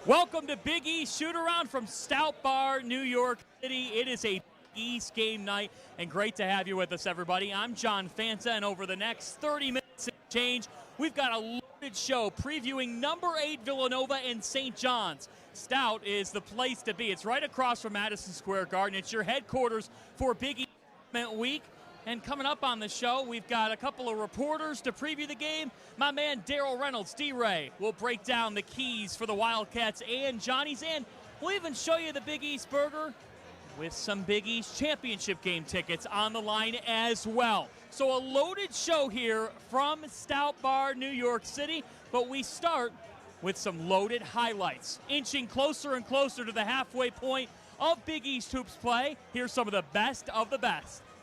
Welcome to Big East Shoot-Around from Stout Bar, New York City. It is a East game night, and great to have you with us, everybody. I'm John Fanta, and over the next 30 minutes and change, we've got a loaded show previewing number 8 Villanova and St. John's. Stout is the place to be. It's right across from Madison Square Garden. It's your headquarters for Big East Week. And coming up on the show, we've got a couple of reporters to preview the game. My man Daryl Reynolds, D-Ray, will break down the keys for the Wildcats and Johnny's. And we'll even show you the Big East Burger with some Big East Championship game tickets on the line as well. So a loaded show here from Stout Bar, New York City. But we start with some loaded highlights. Inching closer and closer to the halfway point of Big East hoops play. Here's some of the best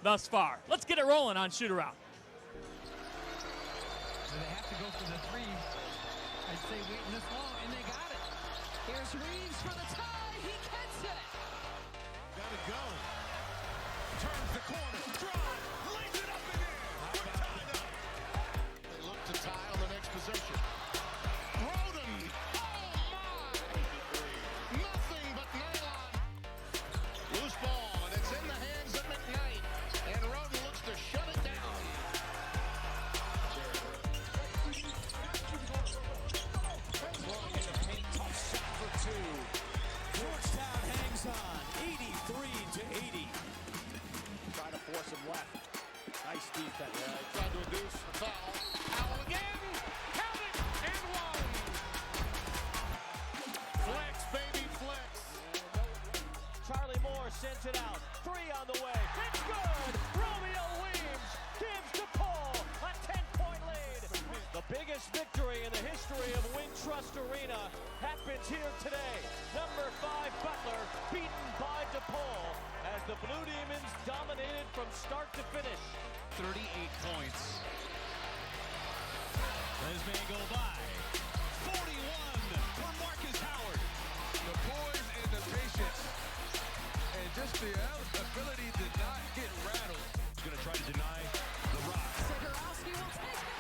thus far. Let's get it rolling on Shoot-Around. They have to go for the three. I'd say waiting this long, and they got it. Here's Reeves for the tie. He gets it. Got to go. Turns the corner. Drive. Lays it up and in. We're tied up. They look to tie on the next possession. Roden. Oh, my. Nothing but nylon. Loose ball, and it's in the hands of McKnight. And Roden looks to shut it down. Throwing in the paint, tough shot for two. Georgetown hangs on, 83-80. Trying to force him left. Nice defense. Trying to induce the foul. Foul again. Count it and one. Flex, baby, flex. Charlie Moore sends it out. 3 on the way. It's good. Romeo Weems gives to Paul a 10-point lead. The biggest victory in the history of Wintrust Arena happens here today. Number 5 Butler beaten by DePaul as the Blue Demons dominated from start to finish. 38 points. Let his man go by. 41 for Marcus Howard. The poise and the patience and just the ability to not get rattled. He's going to try to deny the rock. Sikorowski will take it.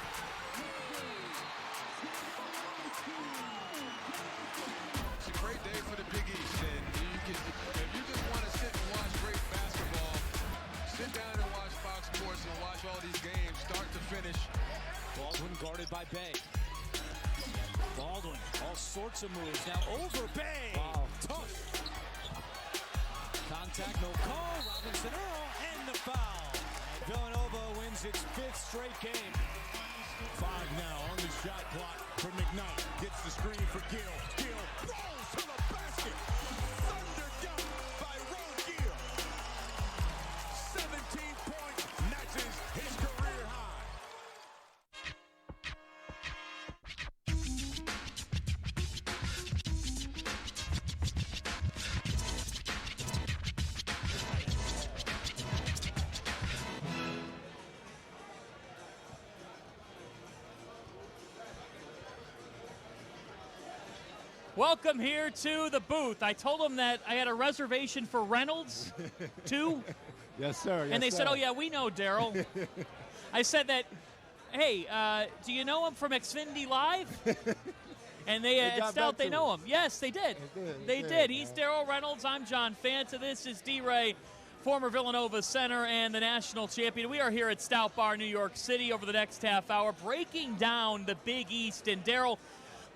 It's a great day for the Big East, and if you just want to sit and watch great basketball, sit down and watch Fox Sports and watch all these games start to finish. Baldwin guarded by Bay. Baldwin, all sorts of moves. Now over Bay. Wow. Tough. Contact, no call. Robinson Earl, and the foul. Villanova wins its 5th straight game. 5 now on the shot clock for McKnight. Gets the screen for Gill. Gill rolls to the basket. Thunder dunk by Roe Gill. 17 points, matches his career high. Welcome here to the booth. I told them that I had a reservation for Reynolds, too. Yes, sir. Yes, And they sir. said, oh, yeah, we know Daryl. I said that, hey, do you know him from Xfinity Live? And they at got Stout, back they to know him. him. Yes, they did. They did. He's Daryl Reynolds. I'm John Fanta. This is D-Ray, former Villanova center and the national champion. We are here at Stout Bar, New York City over the next half hour, breaking down the Big East. And Daryl,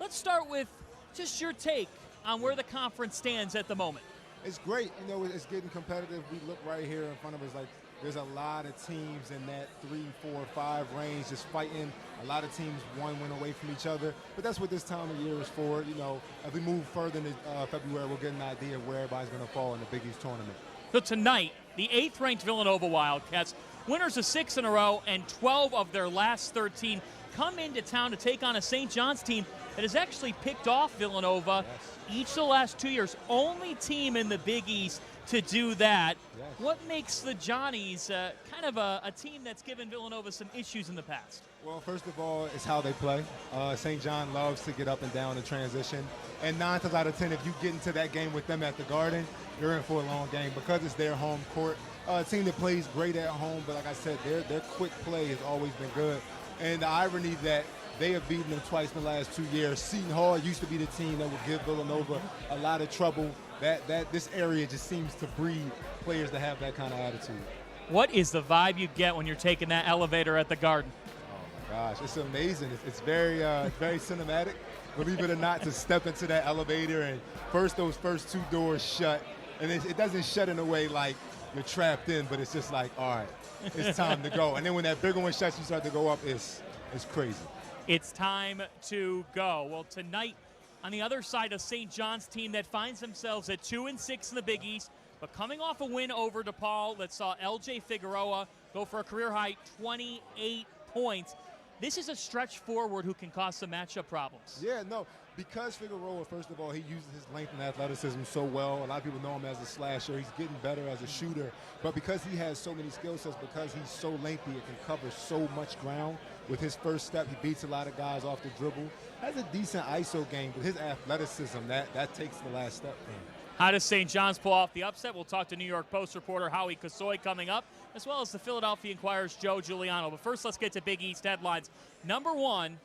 let's start with just your take on where the conference stands at the moment. It's great. You know, it's getting competitive. We look right here in front of us like there's a lot of teams in that 3, 4, 5 range just fighting. A lot of teams one win away from each other. But that's what this time of year is for. You know, as we move further into February, we'll get an idea of where everybody's going to fall in the Big East tournament. So tonight, the 8th-ranked Villanova Wildcats, winners of 6 in a row and 12 of their last 13, come into town to take on a St. John's team that has actually picked off Villanova each of the last 2 years. Only team in the Big East to do that. Yes. What makes the Johnnies kind of a team that's given Villanova some issues in the past? Well, first of all, it's how they play. St. John loves to get up and down the transition. And 9 times out of 10, if you get into that game with them at the Garden, you're in for a long game because it's their home court. A team that plays great at home, but like I said, their quick play has always been good. And the irony that They have beaten them twice in the last 2 years. Seton Hall used to be the team that would give Villanova a lot of trouble. This area just seems to breed players that have that kind of attitude. What is the vibe you get when you're taking that elevator at the Garden? Oh my gosh, it's amazing. It's very cinematic. Believe it or not, to step into that elevator and those first two doors shut, and it doesn't shut in a way like you're trapped in, but it's just like, all right, it's time to go. And then when that bigger one shuts, you start to go up. It's crazy. It's time to go. Well, tonight, on the other side, of St. John's team that finds themselves at 2-6 in the Big East, but coming off a win over DePaul that saw L.J. Figueroa go for a career-high 28 points. This is a stretch forward who can cause some matchup problems. Yeah, no, because Figueroa, first of all, he uses his length and athleticism so well. A lot of people know him as a slasher. He's getting better as a shooter. But because he has so many skill sets, because he's so lengthy, it can cover so much ground. With his first step, he beats a lot of guys off the dribble. Has a decent ISO game, but his athleticism, that takes the last step for him. How does St. John's pull off the upset? We'll talk to New York Post reporter Howie Kasoy coming up, as well as the Philadelphia Inquirer's Joe Giuliano. But first, let's get to Big East headlines. Number one,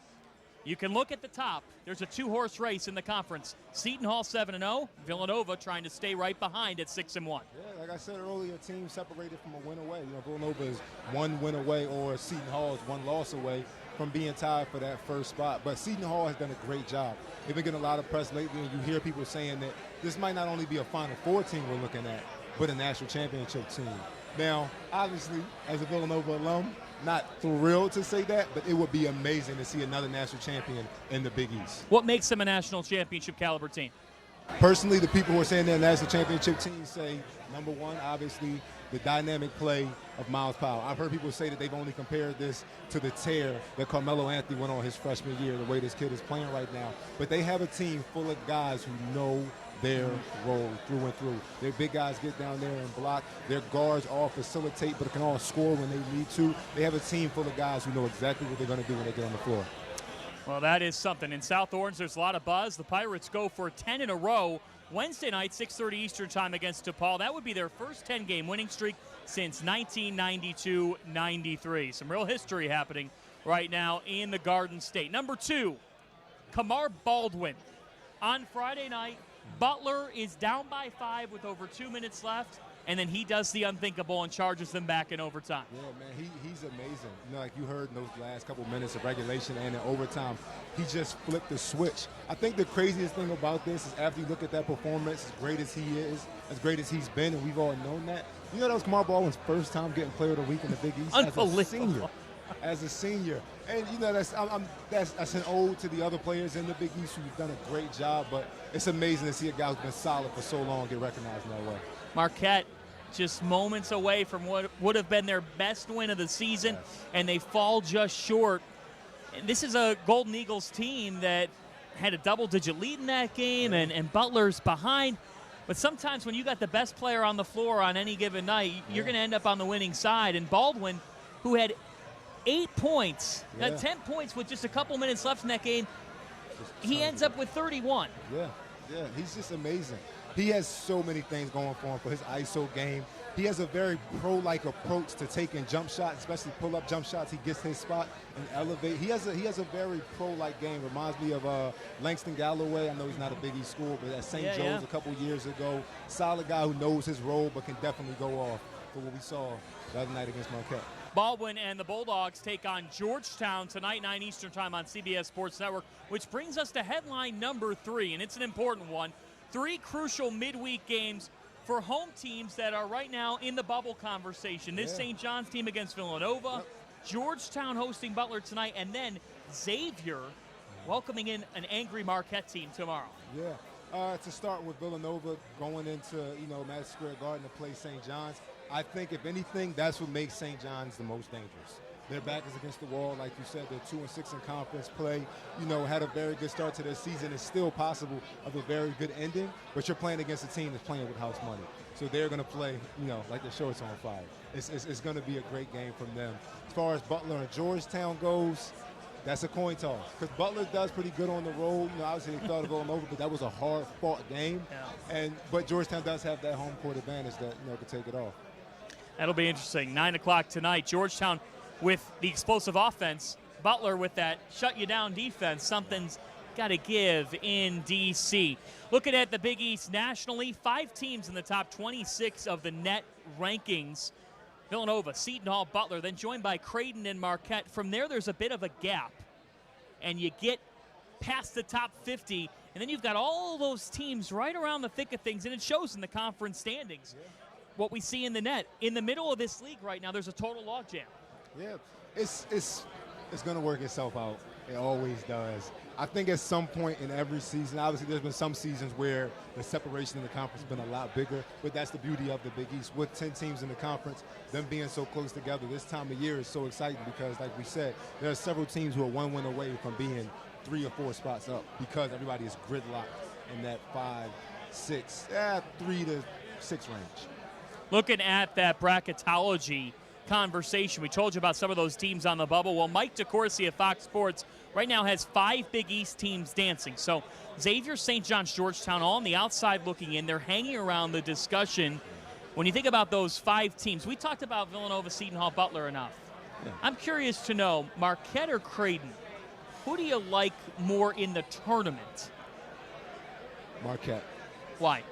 you can look at the top. There's a two-horse race in the conference. Seton Hall 7-0, Villanova trying to stay right behind at 6-1. Yeah, like I said earlier, a team separated from a win away. Villanova is one win away, or Seton Hall is one loss away from being tied for that first spot. But Seton Hall has done a great job. They've been getting a lot of press lately, and you hear people saying that this might not only be a Final Four team we're looking at, but a national championship team. Now, obviously, as a Villanova alum, not thrilled to say that, but it would be amazing to see another national champion in the Big East. What makes them a national championship caliber team? Personally, the people who are saying they're a national championship team say, number one, obviously, the dynamic play of Miles Powell. I've heard people say that they've only compared this to the tear that Carmelo Anthony went on his freshman year, the way this kid is playing right now. But they have a team full of guys who know their role through and through. Their big guys get down there and block. Their guards all facilitate, but can all score when they need to. They have a team full of guys who know exactly what they're going to do when they get on the floor. Well, that is something. In South Orange, there's a lot of buzz. The Pirates go for 10 in a row Wednesday night, 6:30 Eastern time against DePaul. That would be their first 10-game winning streak since 1992-93. Some real history happening right now in the Garden State. Number two, Kamar Baldwin. On Friday night, Butler is down by 5 with over 2 minutes left, and then he does the unthinkable and charges them back in overtime. Yeah, man, he's amazing. Like you heard in those last couple minutes of regulation and in overtime, he just flipped the switch. I think the craziest thing about this is after you look at that performance, as great as he is, as great as he's been, and we've all known that, that was Kamar Baldwin's first time getting Player of the Week in the Big East as a senior. And that's an ode to the other players in the Big East who've done a great job, but it's amazing to see a guy who's been solid for so long get recognized in that way. Marquette just moments away from what would have been their best win of the season, and they fall just short. And this is a Golden Eagles team that had a double-digit lead in that game, and Butler's behind. But sometimes when you got the best player on the floor on any given night, you're going to end up on the winning side. And Baldwin, who had 8 points, 10 points with just a couple minutes left in that game, he ends up with 31. Yeah, he's just amazing. He has so many things going for him for his ISO game. He has a very pro-like approach to taking jump shots, especially pull-up jump shots. He gets his spot and elevate. He has a very pro-like game. Reminds me of Langston Galloway. I know he's not a Big East school, but at St. Joe's a couple years ago. Solid guy who knows his role but can definitely go off for what we saw the other night against Marquette. Baldwin and the Bulldogs take on Georgetown tonight, 9 Eastern time on CBS Sports Network, which brings us to headline number 3, and it's an important one. 3 crucial midweek games for home teams that are right now in the bubble conversation. This St. John's team against Villanova, Georgetown hosting Butler tonight, and then Xavier welcoming in an angry Marquette team tomorrow. Yeah. To start with Villanova going into, Madison Square Garden to play St. John's, I think, if anything, that's what makes St. John's the most dangerous. Their back is against the wall. Like you said, they're 2-6 in conference play. Had a very good start to their season. It's still possible of a very good ending, but you're playing against a team that's playing with house money. So they're going to play, like their shorts on fire. It's going to be a great game from them. As far as Butler and Georgetown goes, that's a coin toss. Because Butler does pretty good on the road. Obviously they fell to Villanova, but that was a hard-fought game. Yeah. But Georgetown does have that home court advantage that, could take it off. That'll be interesting. 9 o'clock tonight. Georgetown with the explosive offense Butler with that shut-you-down defense. Something's got to give in D.C. Looking at the Big East nationally, 5 teams in the top 26 of the net rankings. Villanova, Seton Hall, Butler, then joined by Creighton and Marquette. From there's a bit of a gap, and you get past the top 50, and then you've got all those teams right around the thick of things, and it shows in the conference standings. Yeah. What we see in the net. In the middle of this league right now, there's a total logjam. Yeah, it's going to work itself out. It always does. I think at some point in every season, obviously there's been some seasons where the separation in the conference has been a lot bigger, but that's the beauty of the Big East. With 10 teams in the conference, them being so close together, this time of year is so exciting because, like we said, there are several teams who are one win away from being 3 or 4 spots up because everybody is gridlocked in that 5, 6, 3 to 6 range. Looking at that bracketology conversation, we told you about some of those teams on the bubble. Well, Mike DeCourcy of Fox Sports right now has 5 Big East teams dancing. So Xavier, St. John's, Georgetown, all on the outside looking in. They're hanging around the discussion. When you think about those 5 teams, we talked about Villanova, Seton Hall, Butler enough. Yeah. I'm curious to know, Marquette or Creighton, who do you like more in the tournament? Marquette. Why?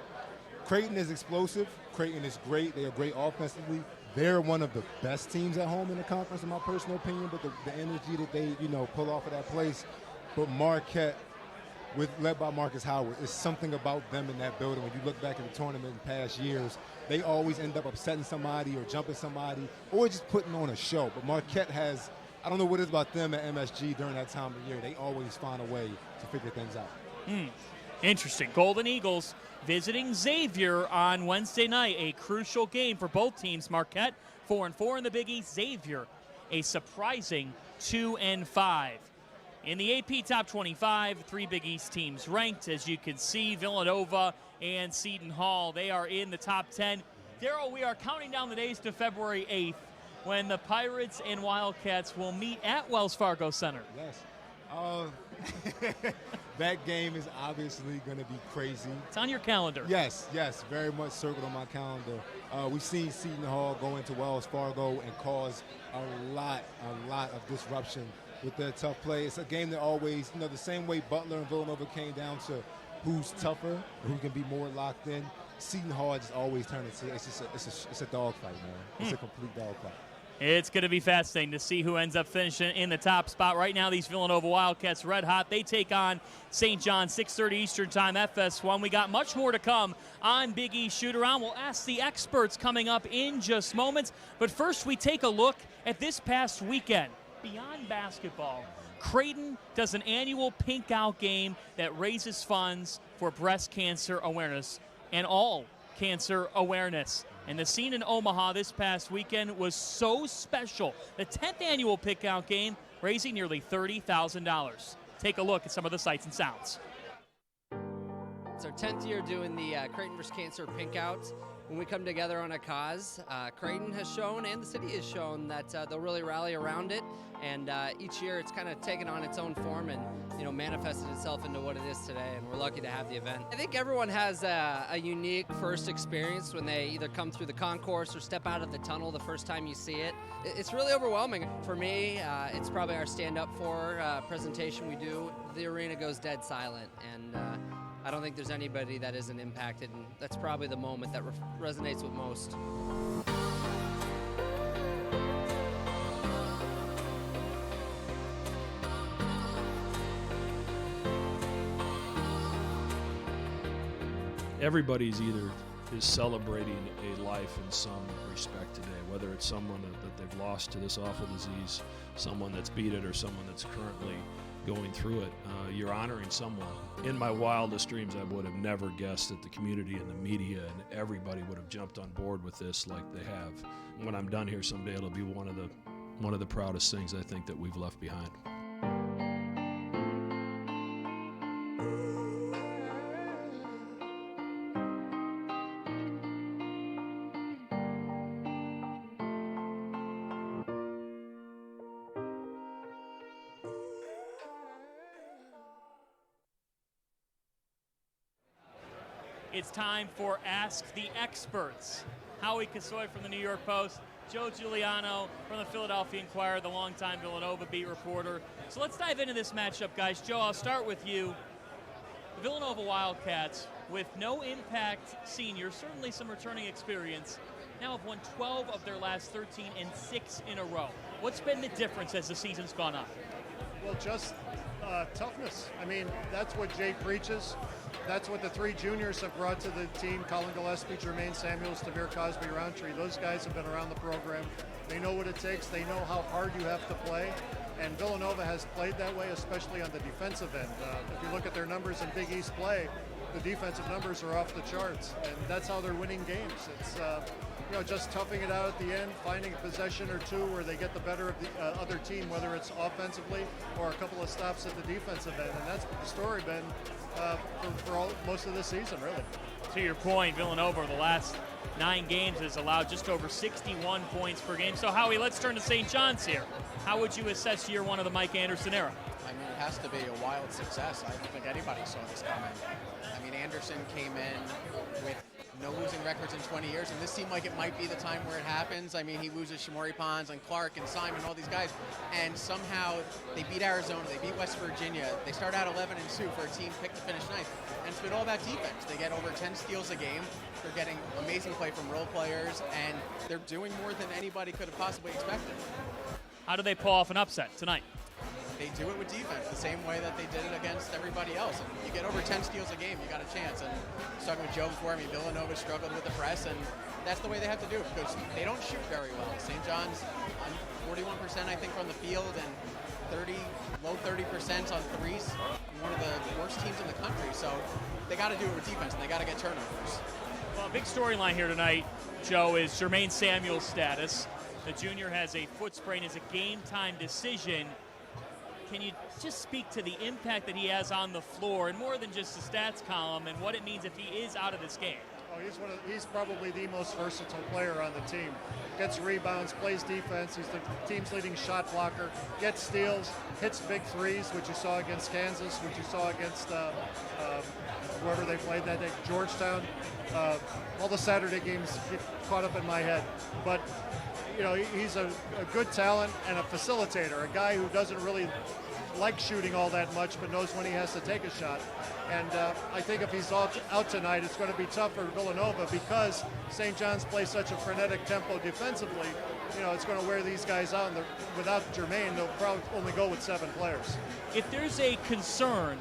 Creighton is explosive. Creighton is great. They are great offensively. They're one of the best teams at home in the conference, in my personal opinion, but the energy that they, pull off of that place. But Marquette, led by Marcus Howard, is something about them in that building. When you look back at the tournament in past years, they always end up upsetting somebody or jumping somebody or just putting on a show. But Marquette has, I don't know what it is about them at MSG during that time of year. They always find a way to figure things out. Interesting. Golden Eagles visiting Xavier on Wednesday night. A crucial game for both teams. Marquette 4-4 in the Big East. Xavier a surprising 2-5. In the AP Top 25, 3 Big East teams ranked. As you can see, Villanova and Seton Hall, they are in the top 10. Daryl, we are counting down the days to February 8th when the Pirates and Wildcats will meet at Wells Fargo Center. Yes. That game is obviously going to be crazy. It's on your calendar. Yes, very much circled on my calendar. We've seen Seton Hall go into Wells Fargo and cause a lot of disruption with their tough play. It's a game that always, the same way Butler and Villanova came down to who's tougher, who can be more locked in. Seton Hall just always turns into it's a dogfight, man. It's a complete dogfight. It's going to be fascinating to see who ends up finishing in the top spot. Right now, these Villanova Wildcats red hot. They take on St. John, 6:30 Eastern Time, FS1. We got much more to come on Big East Shootaround. We'll ask the experts coming up in just moments. But first, we take a look at this past weekend. Beyond basketball, Creighton does an annual Pink Out game that raises funds for breast cancer awareness and all cancer awareness. And the scene in Omaha this past weekend was so special. The 10th annual Pink Out game, raising nearly $30,000. Take a look at some of the sights and sounds. It's our 10th year doing the Creighton vs. Cancer Pink Out. When we come together on a cause, Creighton has shown and the city has shown that they'll really rally around it. And each year it's kind of taken on its own form and manifested itself into what it is today, and we're lucky to have the event. I think everyone has a unique first experience when they either come through the concourse or step out of the tunnel the first time you see it. It's really overwhelming. For me, it's probably our stand-up for presentation we do. The arena goes dead silent, and I don't think there's anybody that isn't impacted, and that's probably the moment that resonates with most. Everybody's either is celebrating a life in some respect today, whether it's someone that they've lost to this awful disease, someone that's beat it, or someone that's currently going through it. You're honoring someone. In my wildest dreams, I would have never guessed that the community and the media and everybody would have jumped on board with this like they have. When I'm done here someday, it'll be one of the proudest things I think that we've left behind. It's time for Ask the Experts. Howie Kasoy from the New York Post. Joe Giuliano from the Philadelphia Inquirer, the longtime Villanova beat reporter. So let's dive into this matchup, guys. Joe, I'll start with you. The Villanova Wildcats, with no impact seniors, certainly some returning experience, now have won 12 of their last 13 and 6 in a row. What's been the difference as the season's gone on? Well, just toughness. I mean, that's what Jay preaches. That's what the three juniors have brought to the team. Colin Gillespie, Jermaine Samuels, Tamir Cosby, Roundtree. Those guys have been around the program. They know what it takes. They know how hard you have to play. And Villanova has played that way, especially on the defensive end. If you look at their numbers in Big East play, the defensive numbers are off the charts. And that's how they're winning games. It's just toughing it out at the end, finding a possession or two where they get the better of the other team, whether it's offensively or a couple of stops at the defensive end. And that's the story been for most of this season, really. To your point, Villanova, the last 9 games, has allowed just over 61 points per game. So, Howie, let's turn to St. John's here. How would you assess year one of the Mike Anderson era? I mean, it has to be a wild success. I don't think anybody saw this coming. I mean, Anderson came in with no losing records in 20 years, and this seemed like it might be the time where it happens. I mean, he loses Shamori Pons and Clark and Simon, all these guys, and somehow they beat Arizona, they beat West Virginia. They start out 11-2 for a team picked to finish ninth, and it's been all about defense. They get over 10 steals a game. They're getting amazing play from role players, and they're doing more than anybody could have possibly expected. How do they pull off an upset tonight? They do it with defense the same way that they did it against everybody else. And you get over 10 steals a game, you got a chance. And I was talking with Joe before, Villanova struggled with the press, and that's the way they have to do it because they don't shoot very well. St. John's on 41%, I think, from the field, and low 30% on threes. One of the worst teams in the country. So they got to do it with defense, and they got to get turnovers. Well, a big storyline here tonight, Joe, is Jermaine Samuels' status. The junior has a foot sprain. It's a game-time decision. Can you just speak to the impact that he has on the floor, and more than just the stats column, and what it means if he is out of this game? Oh, he's probably the most versatile player on the team. Gets rebounds, plays defense. He's the team's leading shot blocker. Gets steals, hits big threes, which you saw against Kansas, which you saw against whoever they played that day, Georgetown. All the Saturday games get caught up in my head, but he's a good talent and a facilitator, a guy who doesn't really like shooting all that much, but knows when he has to take a shot. And I think if he's out tonight, it's going to be tough for Villanova because St. John's plays such a frenetic tempo defensively. It's going to wear these guys out. And without Jermaine, they'll probably only go with 7 players. If there's a concern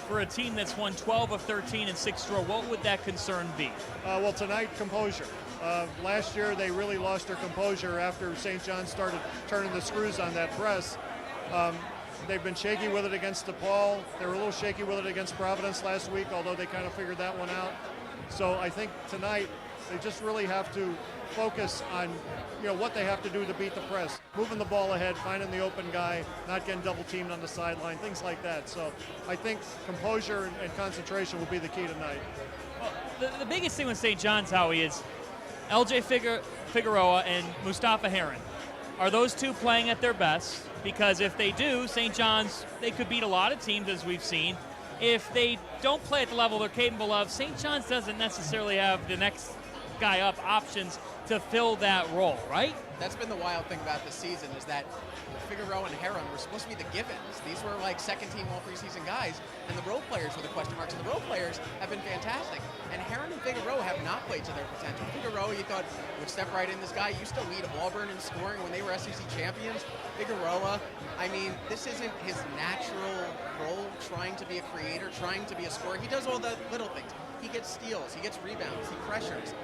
for a team that's won 12 of 13 and 6 in a row, what would that concern be? Well, tonight, composure. Last year, they really lost their composure after St. John started turning the screws on that press. They've been shaky with it against DePaul. They were a little shaky with it against Providence last week, although they kind of figured that one out. So I think tonight, they just really have to focus on what they have to do to beat the press. Moving the ball ahead, finding the open guy, not getting double teamed on the sideline, things like that. So I think composure and concentration will be the key tonight. Well, the biggest thing with St. John's, Howie, is LJ Figueroa and Mustafa Heron. Are those two playing at their best? Because if they do, St. John's, they could beat a lot of teams, as we've seen. If they don't play at the level they're capable of, St. John's doesn't necessarily have the next guy up options to fill that role, right? That's been the wild thing about this season is that Figueroa and Heron were supposed to be the givens. These were like second-team all-preseason guys, and the role players were the question marks, and the role players have been fantastic. And Heron and Figueroa have not played to their potential. Figueroa, you thought, would step right in. This guy used to lead Auburn in scoring when they were SEC champions. Figueroa, I mean, this isn't his natural role, trying to be a creator, trying to be a scorer. He does all the little things. He gets steals, he gets rebounds, he pressures.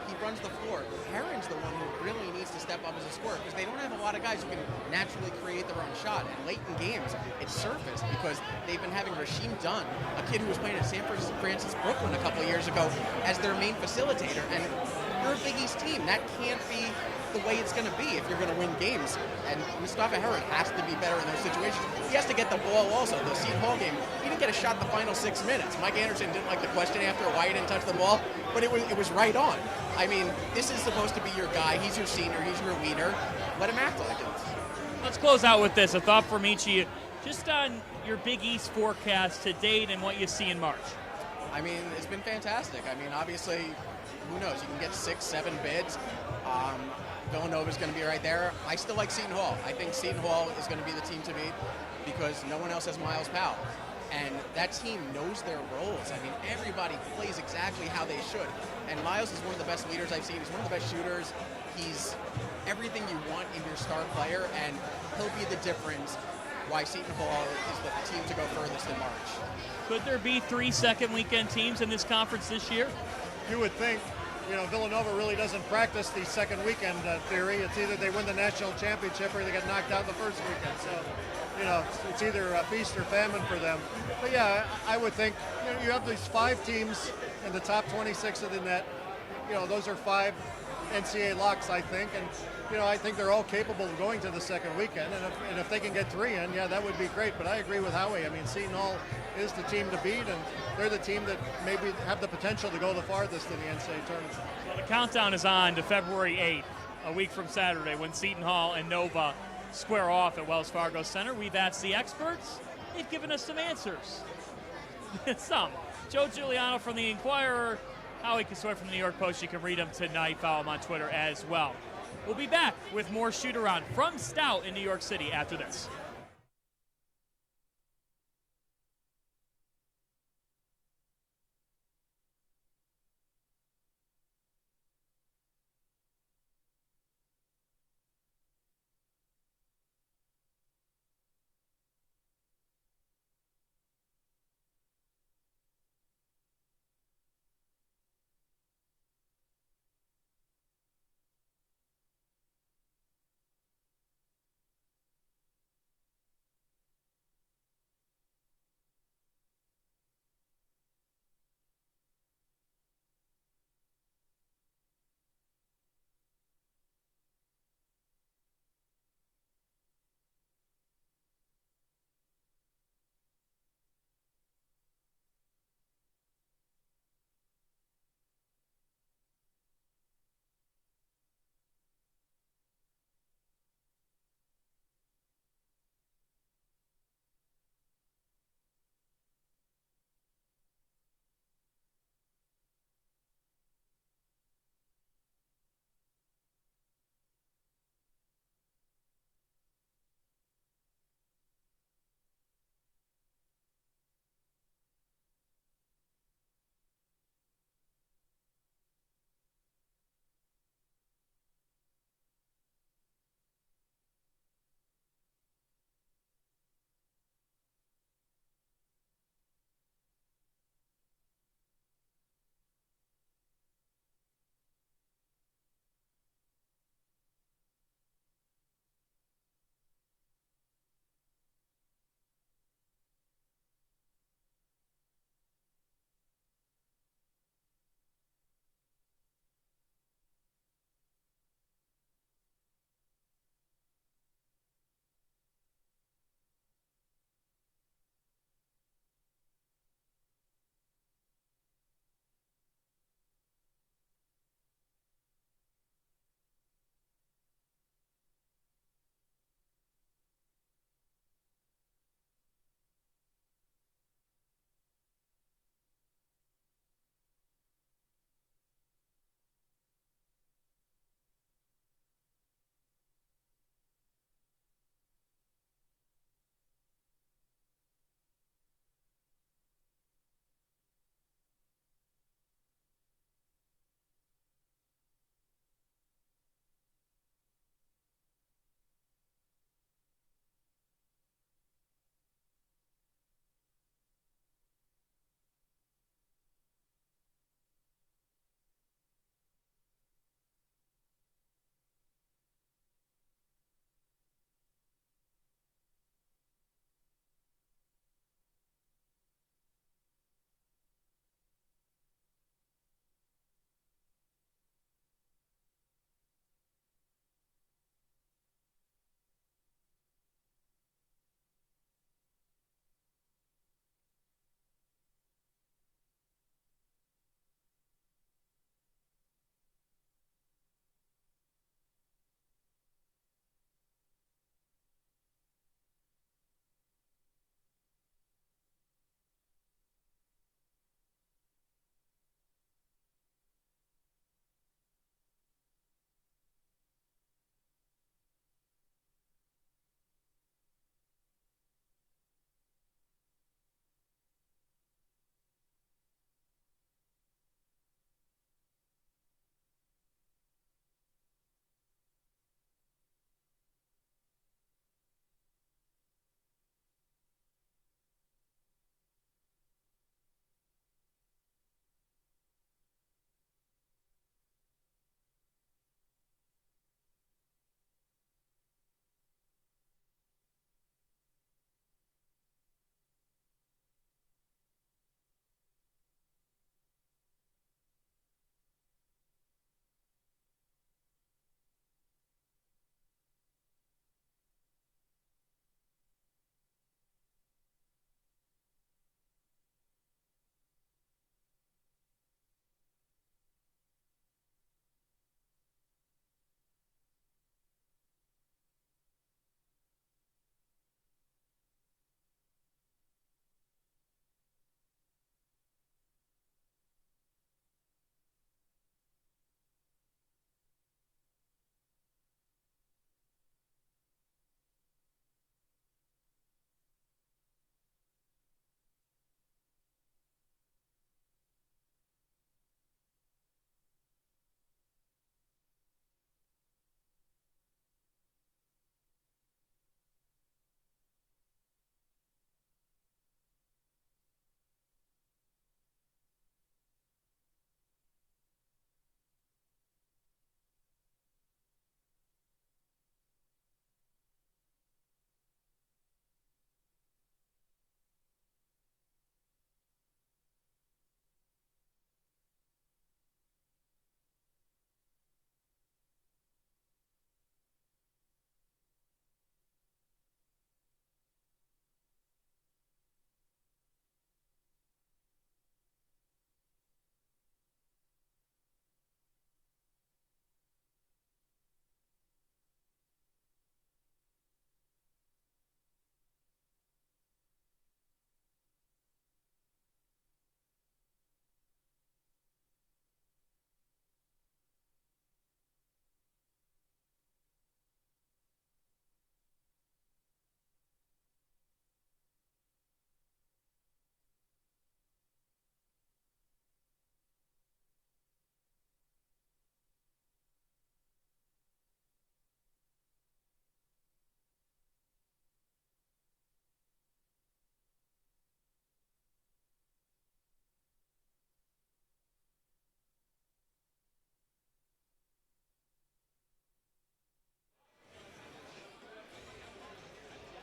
He runs the floor. Heron's the one who really needs to step up as a scorer because they don't have a lot of guys who can naturally create their own shot. And late in games, it's surfaced because they've been having Rasheem Dunn, a kid who was playing at San Francisco Brooklyn a couple of years ago, as their main facilitator. And you're a Big East team. That can't be the way it's going to be if you're going to win games. And Mustafa Heron has to be better in those situations. He has to get the ball also. The Seton Hall game, he didn't get a shot the final 6 minutes. Mike Anderson didn't like the question after why he didn't touch the ball, but it was right on. I mean, this is supposed to be your guy. He's your senior. He's your leader. Let him act like it. Let's close out with this. A thought from each of you, just on your Big East forecast to date and what you see in March. I mean, it's been fantastic. I mean, obviously, who knows? You can get 6, 7 bids. Villanova is going to be right there. I still like Seton Hall. I think Seton Hall is going to be the team to beat because no one else has Miles Powell. And that team knows their roles. I mean, everybody plays exactly how they should. And Miles is one of the best leaders I've seen. He's one of the best shooters. He's everything you want in your star player, and he'll be the difference why Seton Hall is the team to go furthest in March. Could there be 3 second weekend teams in this conference this year? You would think. Villanova really doesn't practice the second weekend theory. It's either they win the national championship or they get knocked out the first weekend. So, it's either a feast or famine for them. But yeah, I would think you have these 5 teams in the top 26 of the net. Those are 5 NCAA locks, I think, and I think they're all capable of going to the second weekend. And if they can get 3 in, yeah, that would be great. But I agree with Howie. I mean, Seton Hall is the team to beat, and they're the team that maybe have the potential to go the farthest in the NCAA tournament. Well, the countdown is on to February 8th, a week from Saturday, when Seton Hall and Nova square off at Wells Fargo Center. We've asked the experts. They've given us some answers. Some. Joe Giuliano from the Inquirer, Howie Kassoy from the New York Post. You can read them tonight. Follow him on Twitter as well. We'll be back with more Shoot-Around from Stout in New York City after this.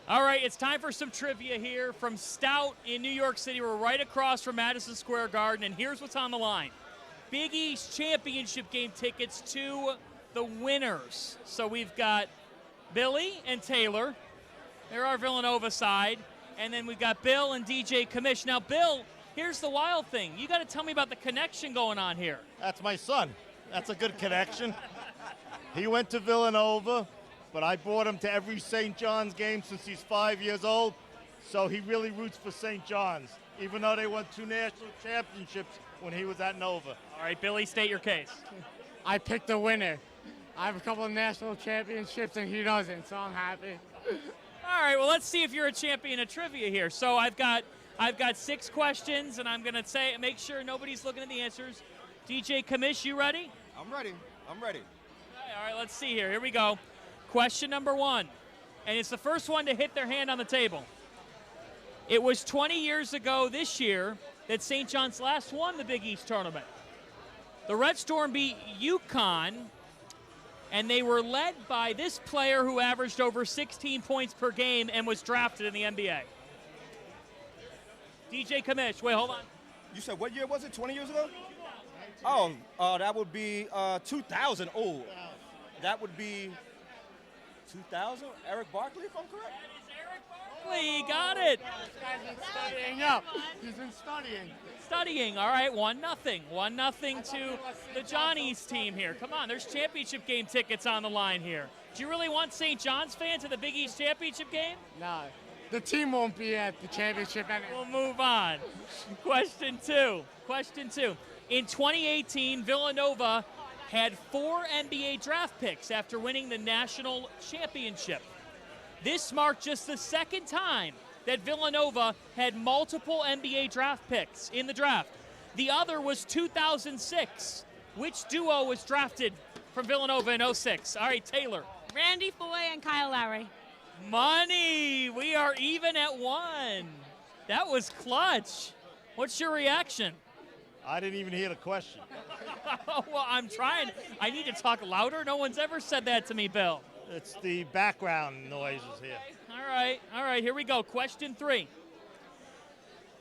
All right, it's time for some trivia here from Stout in New York City. We're right across from Madison Square Garden, and here's what's on the line. Big East Championship game tickets to the winners. So we've got Billy and Taylor. They're our Villanova side. And then we've got Bill and DJ Kamish. Now, Bill, here's the wild thing. You got to tell me about the connection going on here. That's my son. That's a good connection. He went to Villanova, but I brought him to every St. John's game since he's 5 years old. So he really roots for St. John's, even though they won 2 national championships when he was at Nova. All right, Billy, state your case. I picked the winner. I have a couple of national championships and he doesn't, so I'm happy. All right, well, let's see if you're a champion of trivia here. So I've got 6 questions, and I'm going to make sure nobody's looking at the answers. DJ Kamish, you ready? I'm ready. I'm ready. All right, let's see here. Here we go. Question number 1, and it's the first one to hit their hand on the table. It was 20 years ago this year that St. John's last won the Big East tournament. The Red Storm beat UConn, and they were led by this player who averaged over 16 points per game and was drafted in the NBA. DJ Kamish, wait, hold on. You said what year was it? 20 years ago? Oh, that would be 2000. Oh, that would be 2000? Eric Barkley, if I'm correct? He got it. This guy's been studying up. He's been studying. Studying. All right, 1-0. 1-0 to the Johnny's team here. Come on, there's championship game tickets on the line here. Do you really want St. John's fans at the Big East championship game? No, the team won't be at the championship anyway. We'll move on. Question 2. In 2018, Villanova had 4 NBA draft picks after winning the national championship. This marked just the second time that Villanova had multiple NBA draft picks in the draft. The other was 2006. Which duo was drafted from Villanova in 06? All right, Taylor. Randy Foy and Kyle Lowry. Money. We are even at 1. That was clutch. What's your reaction? I didn't even hear the question. Well, I'm trying. I need to talk louder. No one's ever said that to me, Bill. It's the background noises here. All right, here we go. Question 3.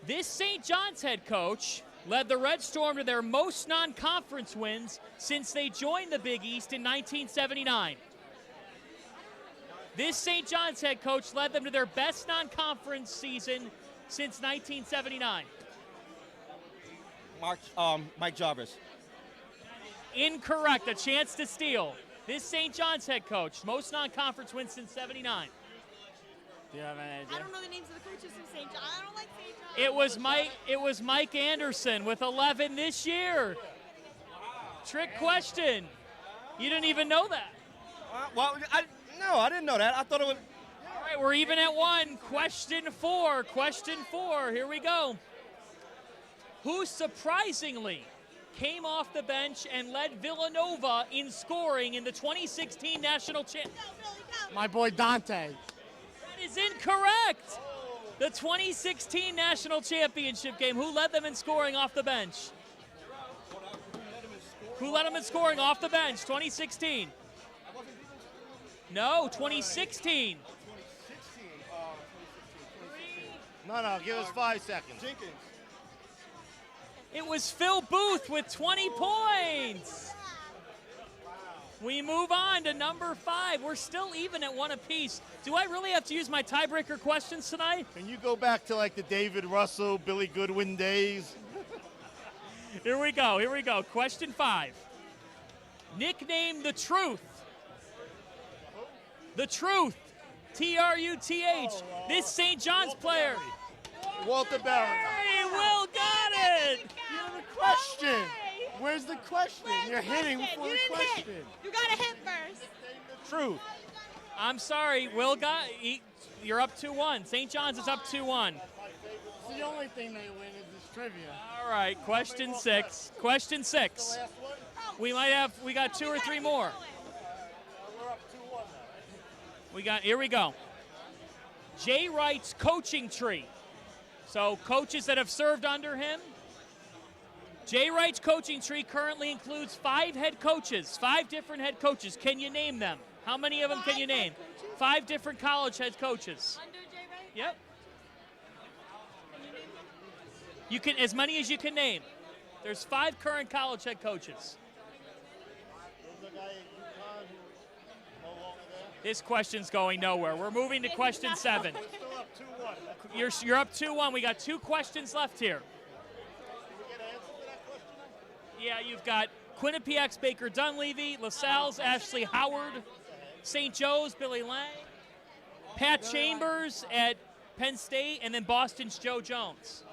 This St. John's head coach led the Red Storm to their most non-conference wins since they joined the Big East in 1979. This St. John's head coach led them to their best non-conference season since 1979. Mike Jarvis. Incorrect. A chance to steal. This St. John's head coach, most non-conference wins since 79. Do you have any idea? I don't know the names of the coaches from St. John. I don't like St. John. It was Mike Anderson with 11 this year. Trick question. You didn't even know that. No, I didn't know that. I thought it was. All right, we're even at 1. Question 4. Here we go. Who surprisingly came off the bench and led Villanova in scoring in the 2016 national championship? My boy Dante. That is incorrect. The 2016 national championship game. Who led them in scoring off the bench? Who led them in scoring off the bench? 2016. No, 2016. No, give us 5 seconds. Jenkins. It was Phil Booth with 20 points. We move on to number 5. We're still even at 1 apiece. Do I really have to use my tiebreaker questions tonight? Can you go back to like the David Russell, Billy Goodwin days? Here we go. Question 5. Nicknamed The Truth. The Truth. T-R-U-T-H. This St. John's player. Walter Barron. Hey, Will got it. You have a question. Where's the question? You're hitting before the question. You got to hit first. Truth. I'm sorry, Will you're up 2-1. St. John's is up 2-1. It's the only thing they win is this trivia. All right, question 6. We got 2 or 3 more. Here we go. Jay Wright's coaching tree. So coaches that have served under him. Jay Wright's coaching tree currently includes 5 head coaches, 5 different head coaches. Can you name them? How many of them can you name? 5 different college head coaches. Under Yep. You can, as many as you can name. There's 5 current college head coaches. This question's going nowhere. We're moving to question 7. You're up 2-1. We got 2 questions left here. Yeah, you've got Quinnipiac's Baker Dunleavy, LaSalle's Ashley Howard, St. Joe's Billy Lang, Pat Chambers at Penn State, and then Boston's Joe Jones.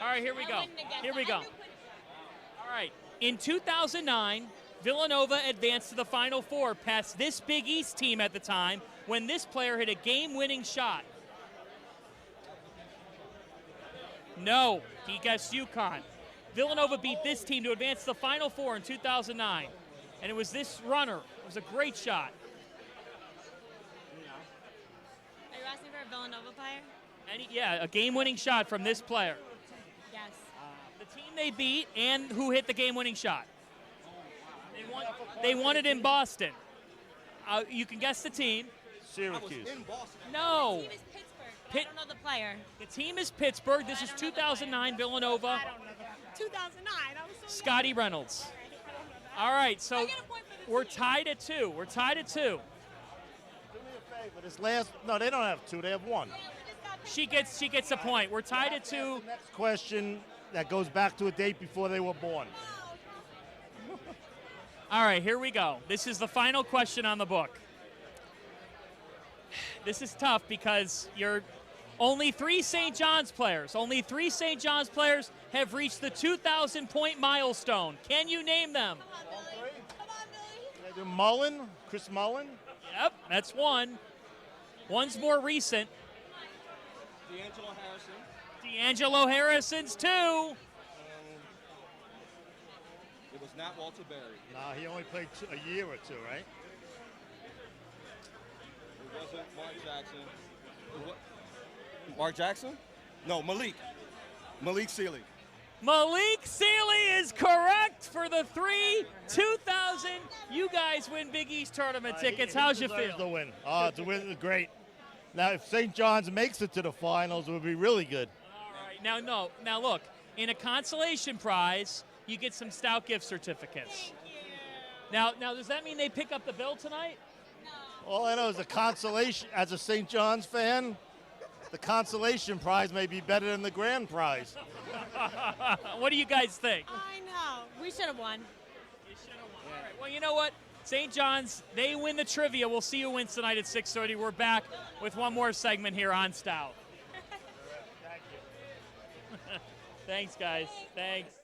All right, here we go. Here we go. All right. In 2009, Villanova advanced to the Final Four past this Big East team at the time when this player hit a game-winning shot. No, he guessed UConn. Villanova beat this team to advance to the Final Four in 2009. And it was this runner. It was a great shot. Are you asking for a Villanova player? Yeah, a game-winning shot from this player. Yes. The team they beat and who hit the game-winning shot. They won it in Boston. You can guess the team. Syracuse. No. The team is Pittsburgh, but I don't know the player. The team is Pittsburgh. This is 2009 Villanova. I don't know that. 2009. I was so Scotty Reynolds. All right, so we're tied at 2. We're tied at 2. Do me a favor. This last, no, they don't have 2. They have 1. She gets a point. We're tied at 2. Next question that goes back to a date before they were born. All right, here we go. This is the final question on the book. This is tough because you're only 3 St. John's players. Only 3 St. John's players have reached the 2,000-point milestone. Can you name them? Mullen, Chris Mullen. Yep, that's 1. One's more recent. D'Angelo Harrison. D'Angelo Harrison's 2. It was not Walter Berry. Nah, he only played a year or 2, right? It wasn't Mark Jackson. Mark Jackson? No, Malik. Malik Sealy. Malik Sealy is correct for the 3,000. You guys win Big East tournament tickets. How's you feel? To win. To win is great. Now, if St. John's makes it to the finals, it would be really good. All right. Now look, in a consolation prize, you get some Stout gift certificates. Now, does that mean they pick up the bill tonight? All I know is the consolation, as a St. John's fan, the consolation prize may be better than the grand prize. What do you guys think? I know. We should have won. You should have won. All right. Well, you know what? St. John's, they win the trivia. We'll see who wins tonight at 6:30. We're back with one more segment here on Stout. Thank you. Thanks, guys. Thanks.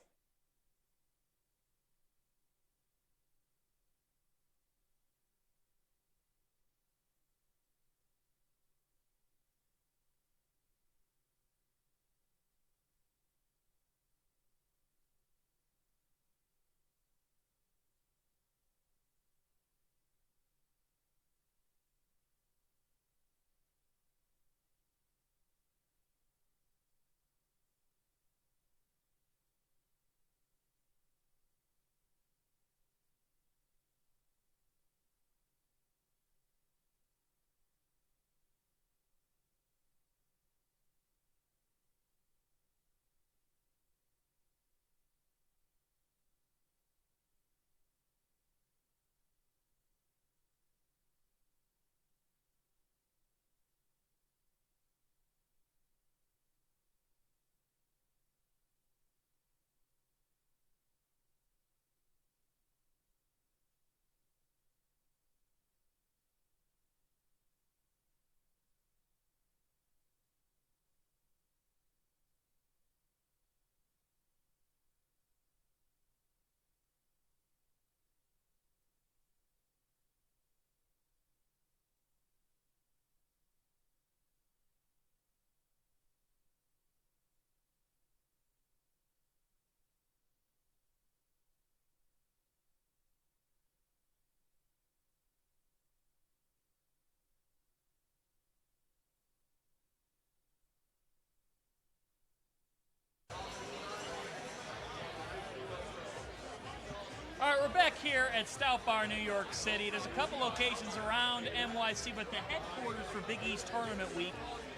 back here at Stout Bar, New York City. There's a couple locations around NYC, but the headquarters for Big East Tournament Week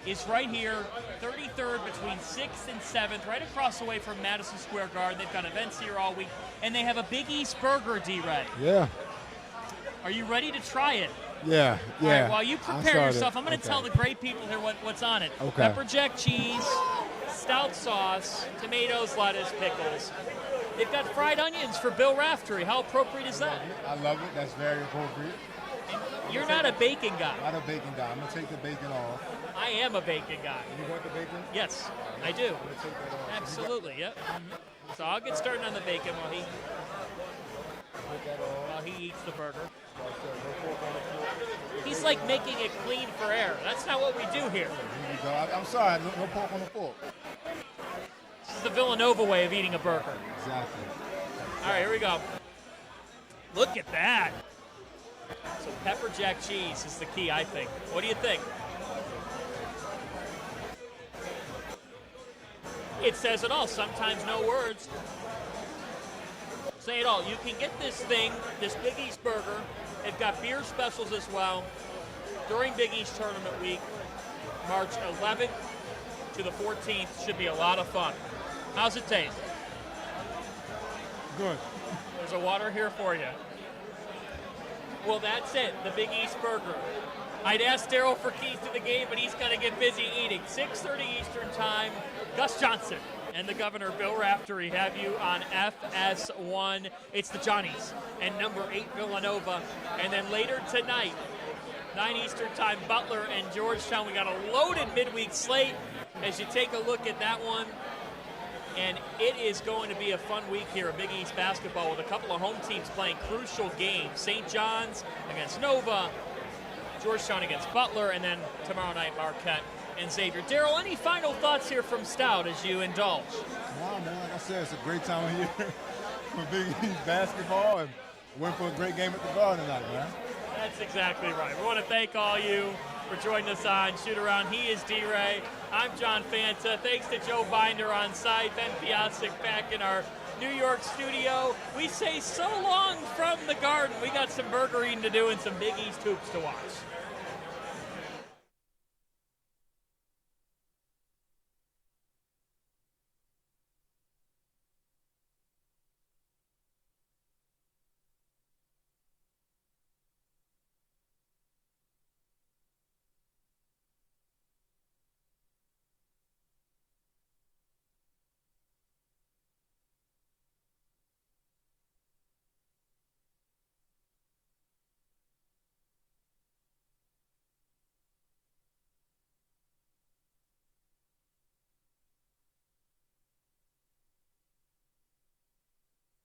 is right here, 33rd between 6th and 7th, right across the way from Madison Square Garden. They've got events here all week, and they have a Big East burger, D-Ray. Yeah. Are you ready to try it? Yeah. All right, while you prepare yourself, I'm going to tell the great people here what's on it. Okay. Pepper jack cheese, stout sauce, tomatoes, lettuce, pickles. They've got fried onions for Bill Raftery. How appropriate is that? I love it. That's very appropriate. You're not a bacon guy. Not a bacon guy. I'm going to take the bacon off. I am a bacon guy. You want the bacon? Yes, I do. Absolutely, yep. So I'll get started on the bacon while he eats the burger. He's like making it clean for air. That's not what we do here. Here you go. I'm sorry. No pork on the fork. This is the Villanova way of eating a burger. Exactly. All right, here we go. Look at that. So pepper jack cheese is the key, I think. What do you think? It says it all. Sometimes no words say it all. You can get this thing, this Big East burger. They've got beer specials as well during Big East Tournament Week, March 11th to the 14th. Should be a lot of fun. How's it taste? Good. There's a water here for you. Well, that's it, the Big East burger. I'd ask Daryl for keys to the game, but he's going to get busy eating. 6:30 Eastern time. Gus Johnson and the governor, Bill Raftery, have you on FS1. It's the Johnnies and number 8 Villanova. And then later tonight, 9 Eastern time, Butler and Georgetown. We got a loaded midweek slate as you take a look at that one. And it is going to be a fun week here at Big East basketball with a couple of home teams playing crucial games. St. John's against Nova, Georgetown against Butler, and then tomorrow night Marquette and Xavier. Daryl, any final thoughts here from Stout as you indulge? No, man, like I said, it's a great time of year for Big East basketball, and went for a great game at the Garden tonight, man. That's exactly right. We want to thank all you for joining us on Shoot Around. He is D-Ray. I'm John Fanta. Thanks to Joe Binder on site, Ben Piasek back in our New York studio. We say so long from the Garden. We got some burger eating to do and some Big East hoops to watch.